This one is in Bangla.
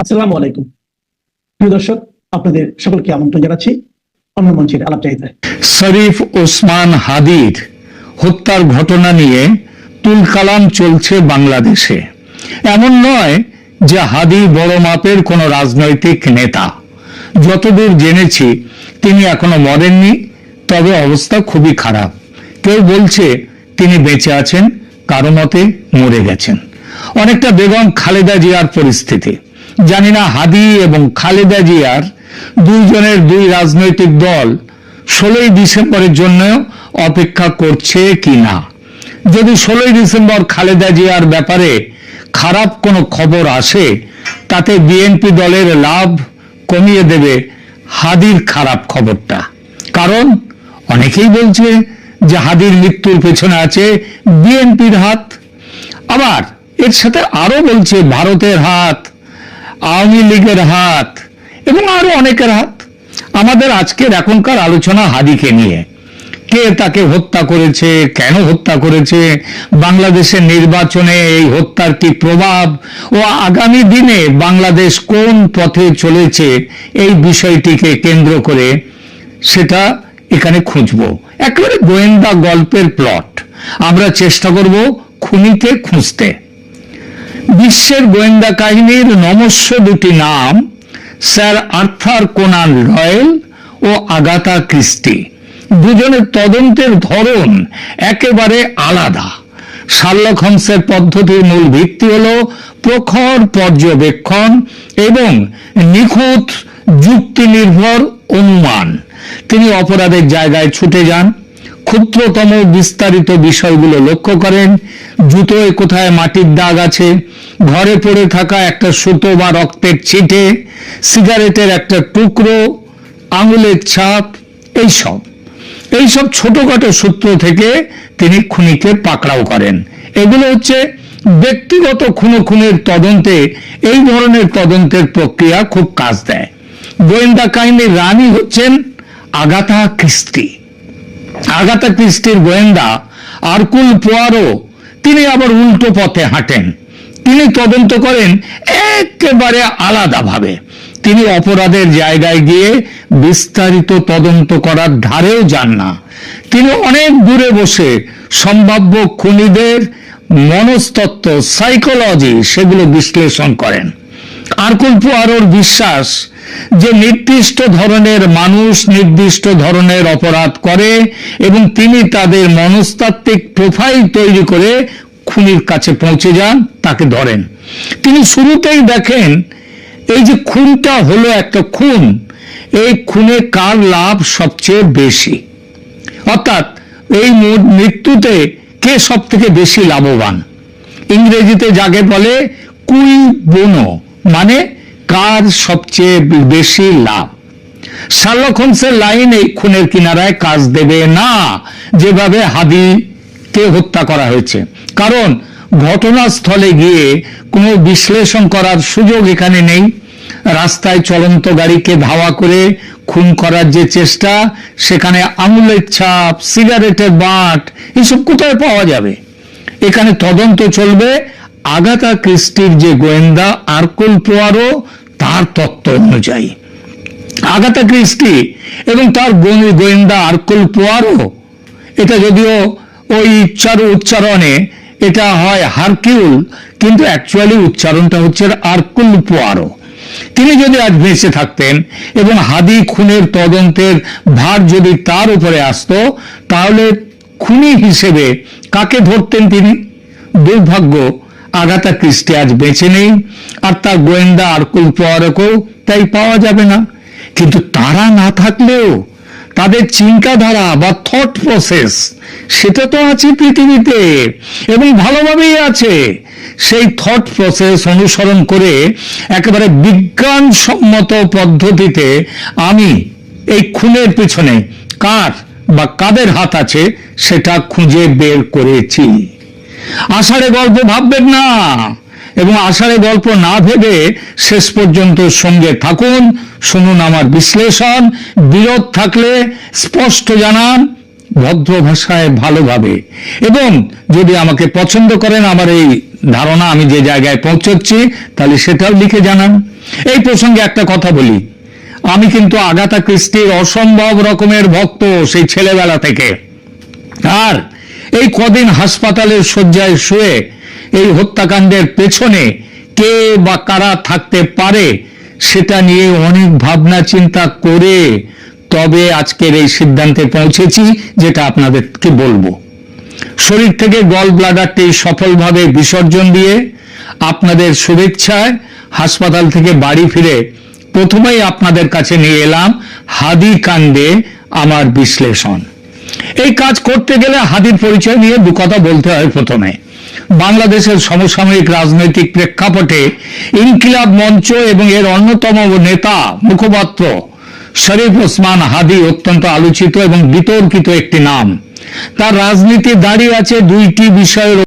আসসালামু আলাইকুম প্রিয় দর্শক, আপনাদের সকলকে আমন্ত্রণ জানাচ্ছি অন্য মঞ্চের আলাপচারিতায়। শরীফ ওসমান হাদির হত্যার ঘটনা নিয়ে তুলকালাম চলছে বাংলাদেশে। এমন নয় যে হাদি বড় মাপের কোন রাজনৈতিক নেতা। যতদূর জেনেছি তিনি এখনো মরেননি, তবে অবস্থা খুবই খারাপ। কেউ বলছে তিনি বেঁচে আছেন, কারো মতে মরে গেছেন। অনেকটা বেগম খালেদা জিয়ার পরিস্থিতি। জানি না হাদি এবং খালেদা জিয়ার দুইজনের দুই রাজনৈতিক দল 16ই ডিসেম্বরের জন্য অপেক্ষা করছে কি না। যদি 16ই ডিসেম্বর খালেদা জিয়ার ব্যাপারে খারাপ কোনো খবর আসে, তাতে বিএনপি দলের লাভ কমিয়ে দেবে হাদির খারাপ খবরটা। কারণ অনেকেই বলছে যে হাদির মৃত্যুর পেছনে আছে বিএনপির হাত। আবার এর সাথে আরো বলছে ভারতের হাত, আওয়ামী লীগের হাত এবং আরো অনেকের হাত। আমাদের আজকের এখনকার আলোচনা হাদিকে নিয়ে। কে তাকে হত্যা করেছে, কেন হত্যা করেছে, বাংলাদেশের নির্বাচনে এই হত্যার কি প্রভাব ও আগামী দিনে বাংলাদেশ কোন পথে চলেছে, এই বিষয়টিকে কেন্দ্র করে সেটা এখানে খুঁজবো। একেবারে গোয়েন্দা গল্পের প্লট। আমরা চেষ্টা করব খুনিকে খুঁজতে। বিশ্বের গোয়েন্দা কাহিনীর নমস্য দুটি নাম স্যার আর্থার কোনান ডয়েল ও আগাথা ক্রিস্টি। দুজনের তদন্তের ধরন একেবারে আলাদা। শার্লক হোমসের পদ্ধতির মূল ভিত্তি হল প্রখর পর্যবেক্ষণ এবং নিখুঁত যুক্তি নির্ভর অনুমান। তিনি অপরাধের জায়গায় ছুটে যান, ক্ষুদ্রতম বিস্তারিত বিষয়গুলো লক্ষ্য করেন। জুতোয় কোথায় মাটির দাগ আছে, ঘরে পড়ে থাকা একটা সুতো বা রক্তের ছিটে, সিগারেটের একটা টুকরো, আঙুলের ছাপ, এইসব ছোটখাটো সূত্র থেকে তিনি খুনিকে পাকড়াও করেন। এগুলো হচ্ছে ব্যক্তিগত খুনের তদন্তে এই ধরনের তদন্তের প্রক্রিয়া খুব কাজ দেয়। গোয়েন্দা কাহিনীর রানী হচ্ছেন আগাথা ক্রিস্টি। আগাথা ক্রিস্টির গোয়েন্দা আরকুল পোয়ারো, তিনি আবার উল্টো পথে হাঁটেন। তিনি তদন্ত করেন একেবারে আলাদাভাবে। তিনি অপরাধের জায়গায় গিয়ে বিস্তারিত তদন্ত করার ধারেও যান না। তিনি অনেক দূরে বসে সম্ভাব্য খুনিদের মনস্তত্ত্ব, সাইকোলজি, সেগুলো বিশ্লেষণ করেন। আরকুল পোয়ারোর বিশ্বাস যে নির্দিষ্ট ধরনের মানুষ নির্দিষ্ট ধরনের অপরাধ করে এবং তিনি তাদের মনস্তাত্ত্বিক প্রোফাইল তৈরি করে খুনির কাছে পৌঁছে যান, তাকে ধরেন। তিনি শুরুতেই দেখেন এই যে খুনটা হলো একটা খুন, এই খুনে কার লাভ সবচেয়ে বেশি, অর্থাৎ এই মৃত্যুতে কে সব থেকে বেশি লাভবান। ইংরেজিতে যাকে বলে কুই বোনো, মানে কার সবচেয়ে বেশি লাভ। শার্লক হোমসের লাইন এই খুনের কিনারায় কাজ দেবে না যেভাবে হাদিকে হত্যা করা হয়েছে। কারণ ঘটনাস্থলে গিয়ে কোনো বিশ্লেষণ করার সুযোগ এখানে নেই। রাস্তায় চলন্ত গাড়িকে ধাওয়া করে খুন করার যে চেষ্টা, সেখানে আঙুলের ছাপ, সিগারেটের বাঁট, এসব কোথায় পাওয়া যাবে? এখানে তদন্ত চলবে আগাথা ক্রিস্টির যে গোয়েন্দা আরকুল পোয়ারো, তার তত্ত্ব অনুযায়ী। আগাথা ক্রিস্টি এবং তার গোয়েন্দা আরকুল পোয়ারো, এটা যদিও ওই উচ্চারণে এটা হয় হারকিউল, কিন্তু অ্যাকচুয়ালি উচ্চারণটা হচ্ছে আরকুল পোয়ারো। তিনি যদি আজ বেঁচে থাকতেন এবং হাদি খুনের তদন্তের ভার যদি তার উপরে আসতো, তাহলে খুনি হিসেবে কাকে ধরতেন তিনি? দুর্ভাগ্য, আগাথা ক্রিস্টি আজ বেঁচে নেই, আর তার গোয়েন্দা আরকুল পোয়ারোকেও তাই পাওয়া যাবে না। কিন্তু তারা না থাকলেও তাদের চিন্তাধারা বা থট প্রসেস, সেটা তো আছে পৃথিবীতে এবং ভালোভাবেই আছে। সেই থট প্রসেস অনুসরণ করে একেবারে বিজ্ঞানসম্মত পদ্ধতিতে আমি এই খুনের পিছনে কার বা কাদের হাত আছে সেটা খুঁজে বের করেছি। আষাঢ়ে গল্প ভাববেন না, এবং আষাঢ়ে গল্প না ভেবে শেষ পর্যন্ত সঙ্গে থাকুন, শুনুন আমার বিশ্লেষণ। বিরোধ থাকলে স্পষ্ট জানান, ভদ্র ভাষায় ভালোভাবে। এবং যদি আমাকে পছন্দ করেন, আমার এই ধারণা আমি যে জায়গায় পৌঁছচ্ছি, তাহলে সেটাও লিখে জানান। এই প্রসঙ্গে একটা কথা বলি, আমি কিন্তু আগাথা ক্রিস্টির অসম্ভব রকমের ভক্ত সেই ছেলেবেলা থেকে। আর এই কদিন হাসপাতালের শয্যায় শুয়ে এই হত্যাকাণ্ডের পেছনে কে বা কারা থাকতে পারে সেটা নিয়ে অনেক ভাবনা চিন্তা করে তবে আজকের এই সিদ্ধান্তে পৌঁছেছি, যেটা আপনাদেরকে বলবো। শরীর থেকে গল ব্লাডারটি সফলভাবে বিসর্জন দিয়ে আপনাদের শুভেচ্ছায় হাসপাতাল থেকে বাড়ি ফিরে প্রথমেই আপনাদের কাছে নিয়ে এলাম হাদি কাণ্ডে আমার বিশ্লেষণ। এই কাজ করতে গেলে হাদির পরিচয় নিয়ে দু কথা বলতে হয়। প্রথমে বাংলাদেশের সমসাময়িক রাজনৈতিক প্রেক্ষাপটে ইনকিলাব মঞ্চ এবং এর অন্যতম নেতা মুখপাত্র শরীফ ওসমান হাদি অত্যন্ত আলোচিত এবং বিতর্কিত একটি নাম। তার রাজনীতি দাঁড়িয়ে আছে দুইটি বিষয়ের